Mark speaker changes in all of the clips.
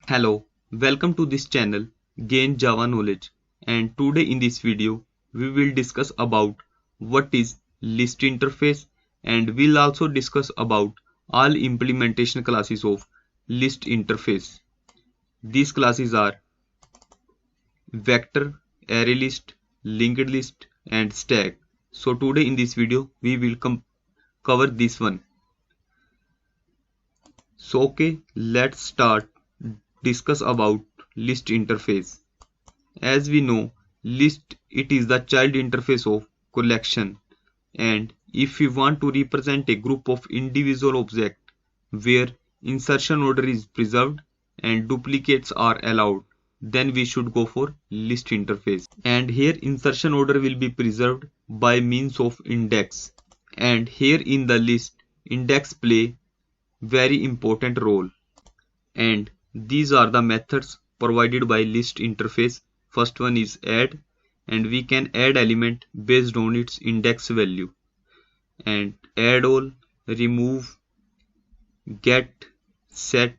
Speaker 1: Hello, welcome to this channel Gain Java Knowledge, and today in this video we will discuss about what is list interface, and we'll also discuss about all implementation classes of list interface. These classes are vector, array list, linked list and stack. So today in this video we will cover this one. So okay, let's start discuss about list interface. As we know, list it is the child interface of collection, and if we want to represent a group of individual objects where insertion order is preserved and duplicates are allowed, then we should go for list interface. And here insertion order will be preserved by means of index, and here in the list index play very important role, and these are the methods provided by list interface. First one is add, and we can add element based on its index value, and add all, remove, get, set,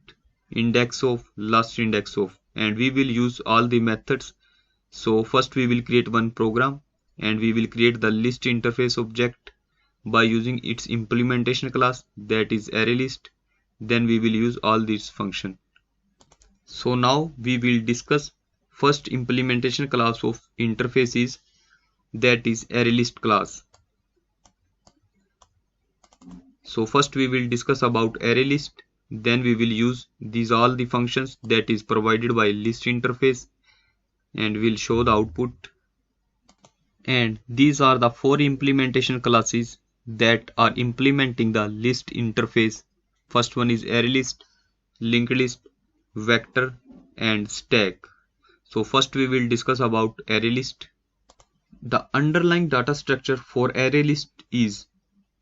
Speaker 1: index of, last index of, and we will use all the methods. So first we will create one program and we will create the list interface object by using its implementation class, that is array list. Then we will use all these functions. So now we will discuss first implementation class of interfaces, that is ArrayList class. So first we will discuss about ArrayList, then we will use these all the functions that is provided by list interface, and we'll show the output. And these are the four implementation classes that are implementing the list interface. First one is ArrayList, linked list, vector and stack. So first we will discuss about ArrayList. The underlying data structure for ArrayList is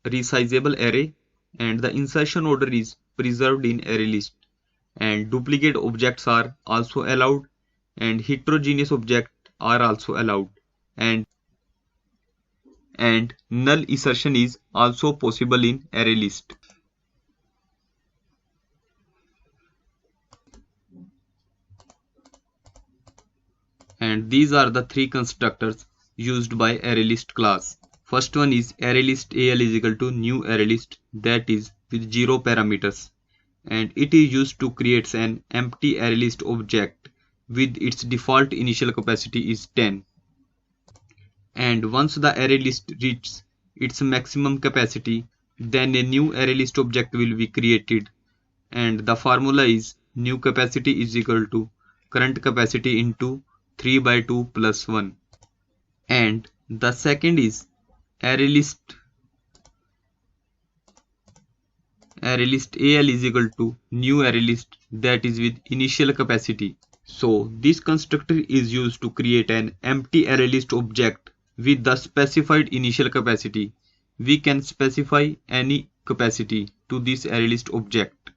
Speaker 1: resizable array, and the insertion order is preserved in ArrayList, and duplicate objects are also allowed, and heterogeneous objects are also allowed, and null insertion is also possible in ArrayList. And these are the three constructors used by ArrayList class. First one is ArrayList AL is equal to new ArrayList, that is with 0 parameters, and it is used to create an empty ArrayList object with its default initial capacity is 10. And once the ArrayList reaches its maximum capacity, then a new ArrayList object will be created, and the formula is new capacity is equal to current capacity into 3 by 2 plus 1. And the second is ArrayList AL is equal to new ArrayList, that is with initial capacity. So this constructor is used to create an empty ArrayList object with the specified initial capacity. We can specify any capacity to this ArrayList object.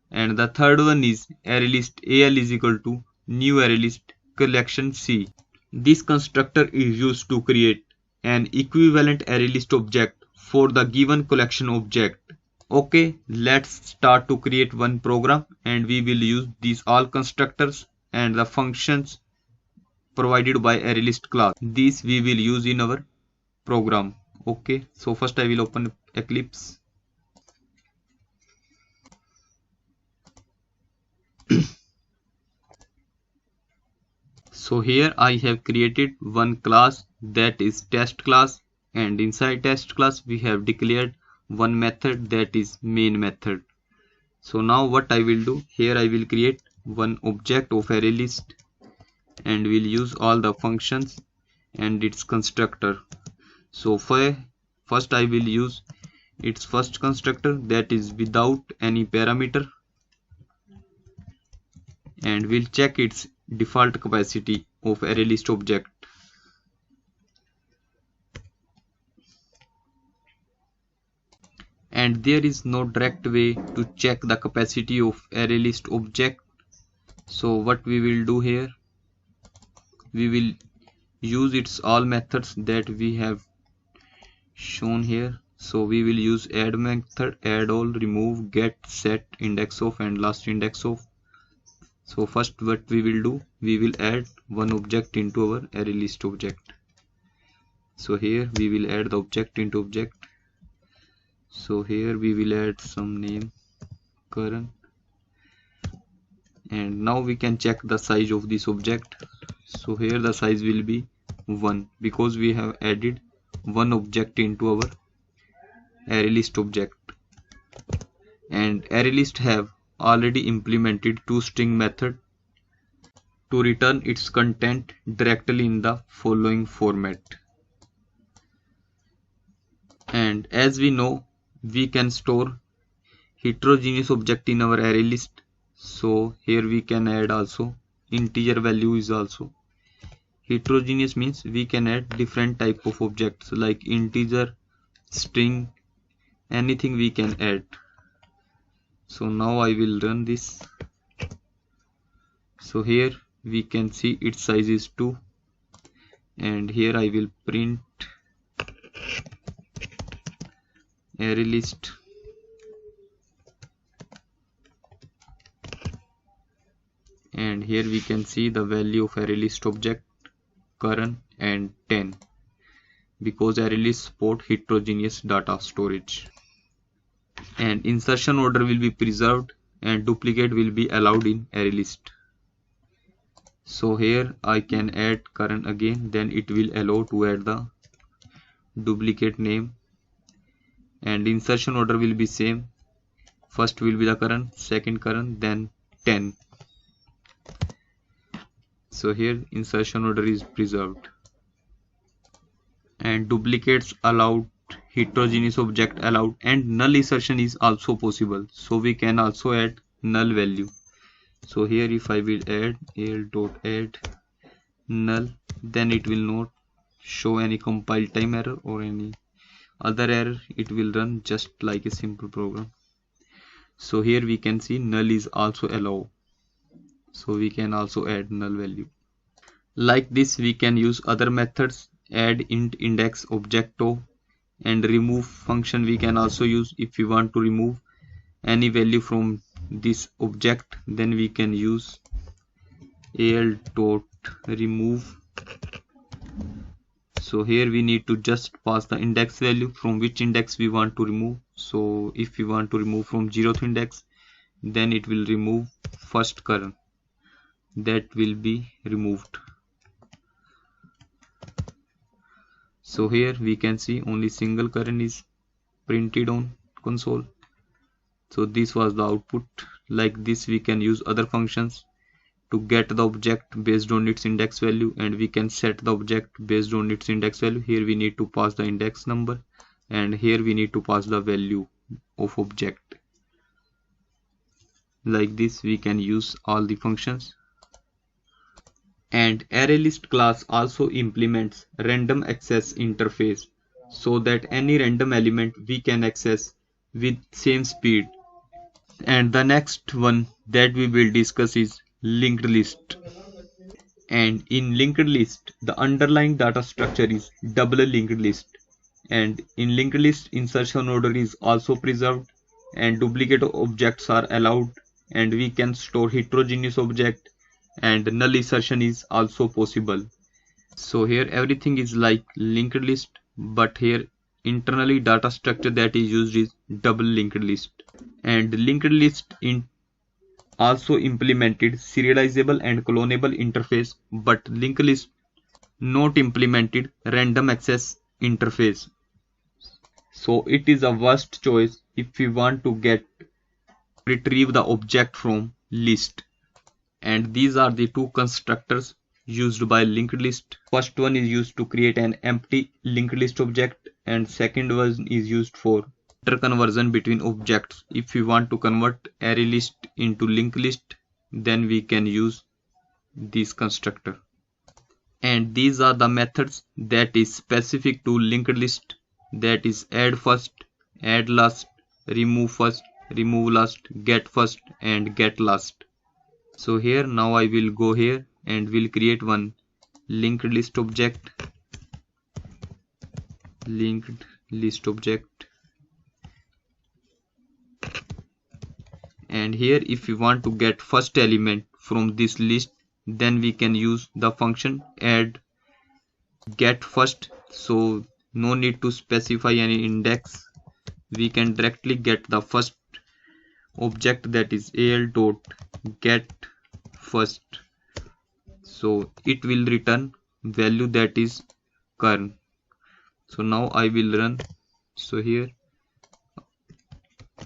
Speaker 1: And the third one is ArrayList AL is equal to new ArrayList collection C. This constructor is used to create an equivalent ArrayList object for the given collection object. Okay, let's start to create one program, and we will use these all constructors and the functions provided by ArrayList class. These we will use in our program. Okay, so first I will open Eclipse. So here I have created one class, that is test class, and inside test class we have declared one method, that is main method. So now what I will do, here I will create one object of ArrayList, and we'll use all the functions and its constructor. So first I will use its first constructor, that is without any parameter, and we'll check its default capacity of ArrayList object. And there is no direct way to check the capacity of ArrayList object. So what we will do here, we will use its all methods that we have shown here. So we will use add method, add all, remove, get, set, index of and last index of. So first what we will do, we will add one object into our array list object. So here we will add the object into object. So here we will add some name Karan, and now we can check the size of this object. So here the size will be 1 because we have added one object into our array list object, and array list have already implemented toString method to return its content directly in the following format. And as we know, we can store heterogeneous object in our array list. So here we can add also integer value is also heterogeneous, means we can add different type of objects like integer, string, anything we can add. So now I will run this. So here we can see its size is 2, and here I will print array list and here we can see the value of array list object Karan and 10 because array list support heterogeneous data storage. And insertion order will be preserved and duplicate will be allowed in array list. So here I can add Karan again, then it will allow to add the duplicate name, and insertion order will be same. First will be the Karan, second Karan, then 10. So here insertion order is preserved. And duplicates allowed, heterogeneous object allowed, and null insertion is also possible. So we can also add null value. So here if I will add al.add null, then it will not show any compile time error or any other error. It will run just like a simple program. So here we can see null is also allowed. So we can also add null value. Like this we can use other methods, add int index object o, and remove function we can also use. If we want to remove any value from this object, then we can use al.remove. So here we need to just pass the index value from which index we want to remove. So if we want to remove from 0th index, then it will remove first Karan, that will be removed. So here we can see only single Karan is printed on console. So this was the output. Like this we can use other functions to get the object based on its index value, and we can set the object based on its index value. Here we need to pass the index number, and here we need to pass the value of object. Like this we can use all the functions. And ArrayList class also implements random access interface so that any random element we can access with same speed. And the next one that we will discuss is linked list. And in linked list, the underlying data structure is double linked list. And in linked list, insertion order is also preserved, and duplicate objects are allowed, and we can store heterogeneous object, and null insertion is also possible. So here everything is like linked list, but here internally data structure that is used is double linked list. And linked list also implemented serializable and clonable interface, but linked list not implemented random access interface. So it is a worst choice if we want to retrieve the object from list. And these are the two constructors used by linked list. First one is used to create an empty linked list object, and second one is used for interconversion between objects. If we want to convert array list into linked list, then we can use this constructor. And these are the methods that is specific to linked list, that is add first, add last, remove first, remove last, get first, and get last. So here now I will go here and will create one linked list object, and here if we want to get first element from this list, then we can use the function add get first. So no need to specify any index, we can directly get the first object, that is al dot get first. So it will return value, that is kern. So now I will run. So here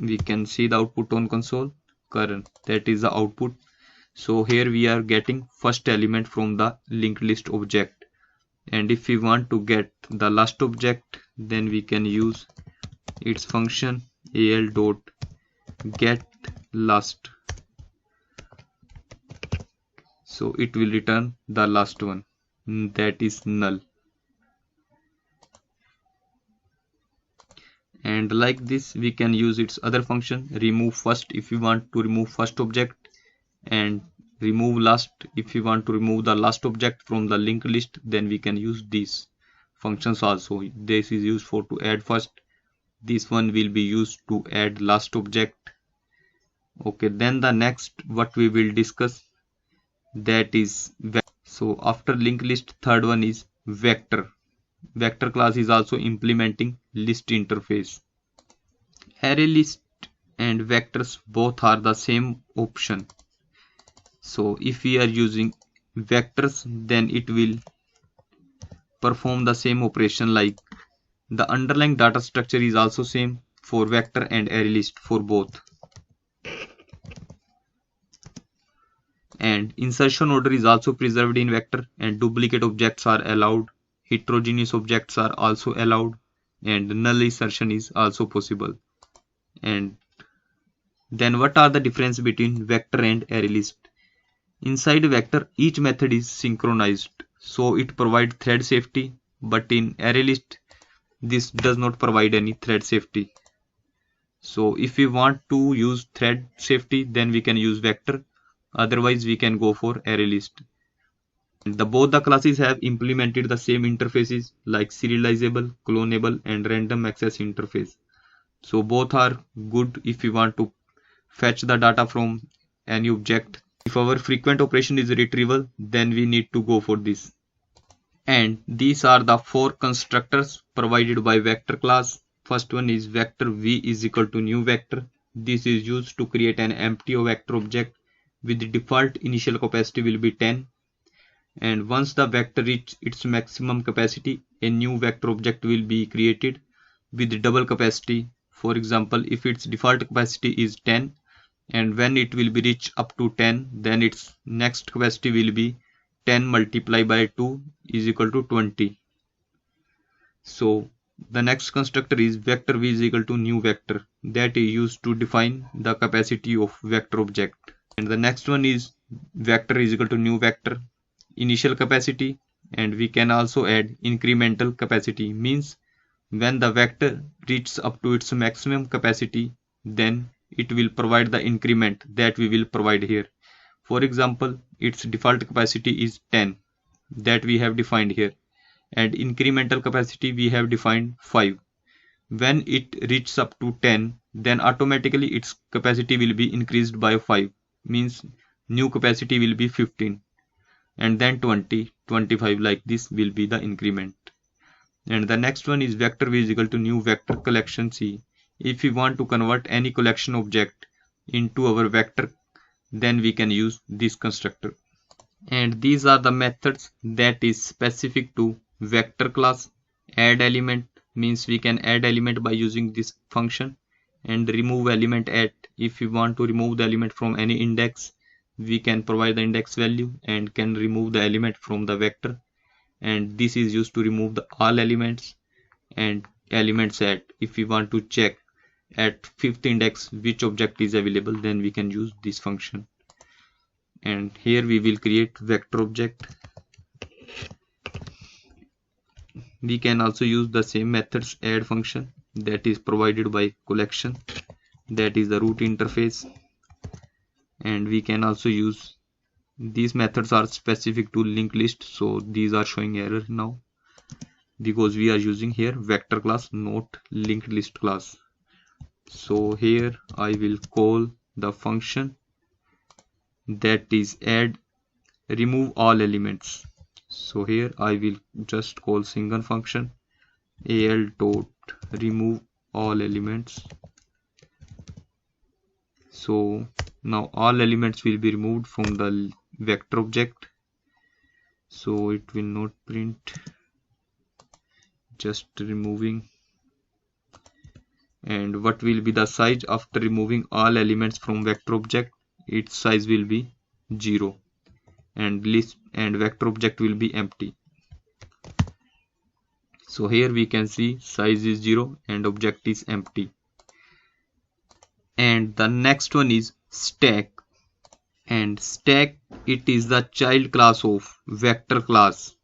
Speaker 1: we can see the output on console, kern, that is the output. So here we are getting first element from the linked list object, and if we want to get the last object, then we can use its function al dot get last. So it will return the last one, that is null. And like this we can use its other function remove first if we want to remove first object, and remove last if we want to remove the last object from the linked list. Then we can use these functions also. This is used for to add first, this one will be used to add last object. Okay, then the next what we will discuss, that is so after linked list, third one is vector. Vector class is also implementing list interface. Array list and vectors both are the same option. So if we are using vectors, then it will perform the same operation, like the underlying data structure is also same for vector and array list for both. And insertion order is also preserved in vector, and duplicate objects are allowed, heterogeneous objects are also allowed, and null insertion is also possible. And then what are the difference between vector and array list? Inside vector, each method is synchronized, so it provides thread safety, but in array list this does not provide any thread safety. So if we want to use thread safety, then we can use vector, otherwise we can go for array list. Both the classes have implemented the same interfaces like serializable, clonable, and random access interface. So both are good if we want to fetch the data from any object. If our frequent operation is retrieval, then we need to go for this. And these are the four constructors provided by vector class. First one is vector v is equal to new vector. This is used to create an empty vector object with the default initial capacity will be 10. And once the vector reaches its maximum capacity, a new vector object will be created with double capacity. For example, if its default capacity is 10, and when it will be reached up to 10, then its next capacity will be 10 multiplied by 2 is equal to 20. So the next constructor is vector v is equal to new vector, that is used to define the capacity of vector object. And the next one is vector is equal to new vector initial capacity, and we can also add incremental capacity, means when the vector reaches up to its maximum capacity, then it will provide the increment that we will provide here. For example, its default capacity is 10 that we have defined here, and incremental capacity we have defined 5. When it reaches up to 10, then automatically its capacity will be increased by 5, means new capacity will be 15, and then 20, 25, like this will be the increment. And the next one is vector v is equal to new vector collection c. If we want to convert any collection object into our vector, then we can use this constructor. And these are the methods that is specific to vector class. Add element means we can add element by using this function, and remove element at, if we want to remove the element from any index, we can provide the index value and can remove the element from the vector. And this is used to remove the all elements. And elements at, if we want to check at 5th index which object is available, then we can use this function. And here we will create vector object. We can also use the same methods add function that is provided by collection, that is the root interface. And we can also use, these methods are specific to linked list, so these are showing error now because we are using here vector class, not linked list class. So here I will call the function that is add remove all elements. So here I will just call single function al dot remove all elements. So now all elements will be removed from the vector object, so it will not print, just removing. And what will be the size after removing all elements from vector object? Its size will be 0 and list and vector object will be empty. So here we can see size is 0 and object is empty. And the next one is stack. And stack, it is the child class of vector class.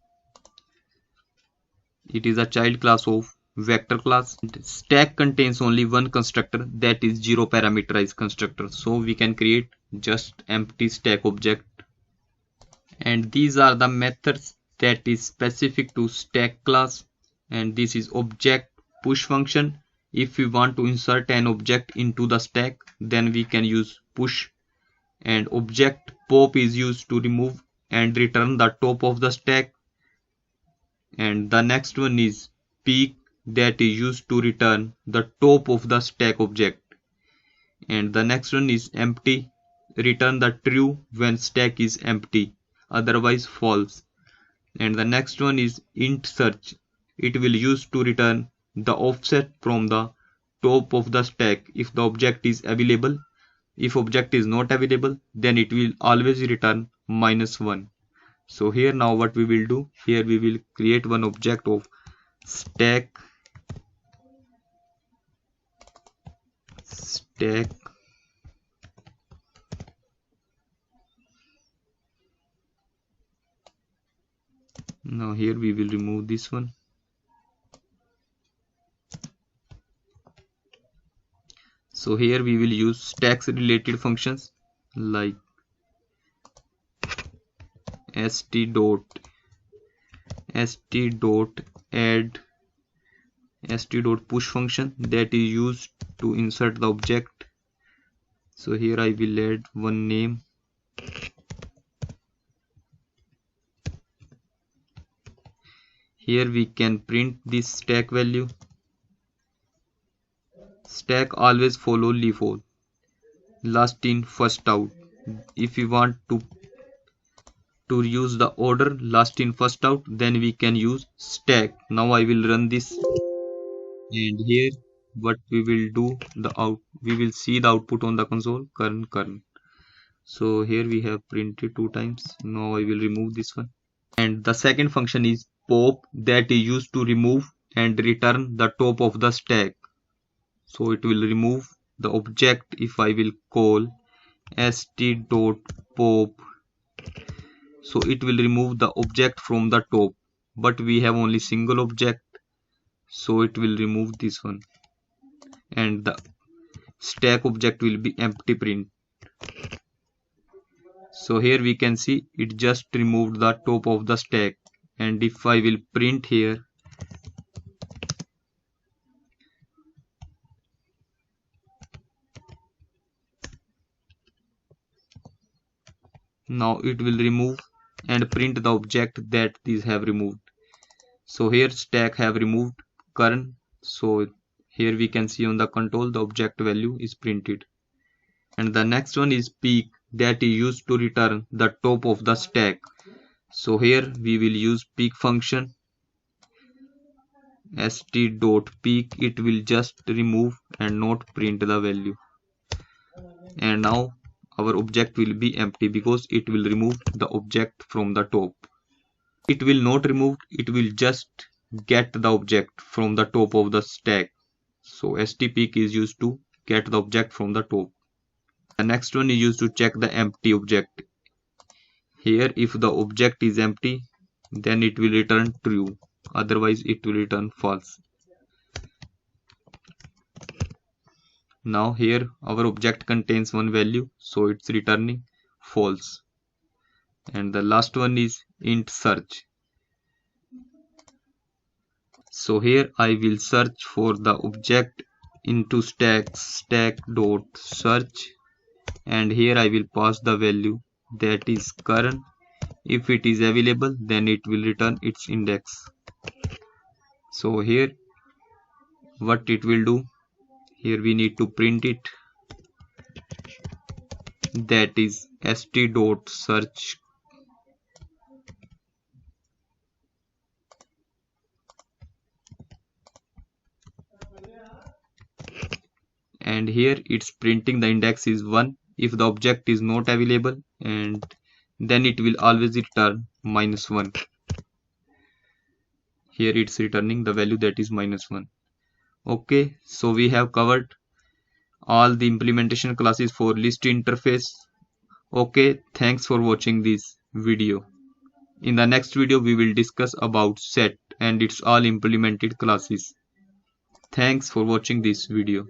Speaker 1: It is a child class of vector class. Stack contains only one constructor, that is 0 parameterized constructor. So we can create just empty stack object. And these are the methods that is specific to stack class. And this is object push function. If we want to insert an object into the stack, then we can use push. And object pop is used to remove and return the top of the stack. And the next one is peek, that is used to return the top of the stack object. And the next one is empty, return the true when stack is empty, otherwise false. And the next one is int search, it will use to return the offset from the top of the stack if the object is available. If object is not available, then it will always return -1. So here now what we will do, here we will create one object of stack now here we will remove this one. So here we will use stacks related functions like st dot add st dot push function that is used to insert the object. So here I will add one name. Here we can print this stack value. Stack always follow LeafAll, last in first out. If we want to use the order last in first out, then we can use stack. Now I will run this, and here what we will do, we will see the output on the console, current. So here we have printed 2 times. Now I will remove this one. And the second function is pop, that is used to remove and return the top of the stack. So it will remove the object if I will call st.pop. So it will remove the object from the top, but we have only single object, so it will remove this one. And the stack object will be empty print. So here we can see it just removed the top of the stack. And if I will print here, now it will remove and print the object that these have removed. So here stack have removed current. So here we can see on the control the object value is printed. And the next one is peek, that is used to return the top of the stack. So here we will use peek function. st.peek, it will just remove and not print the value. And now our object will be empty because it will remove the object from the top. It will not remove, it will just get the object from the top of the stack. So stpeek is used to get the object from the top. The next one is used to check the empty object. Here if the object is empty, then it will return true, otherwise it will return false. Now here our object contains one value, so it's returning false. And the last one is int search. So here I will search for the object into stack dot search, and here I will pass the value that is current. If it is available, then it will return its index. So here what it will do, here we need to print it, that is st.search, and here it's printing the index is 1 if the object is not available, and then it will always return -1. Here it's returning the value that is -1. Okay, so we have covered all the implementation classes for list interface. Okay, thanks for watching this video. In the next video we will discuss about set and its all implemented classes. Thanks for watching this video.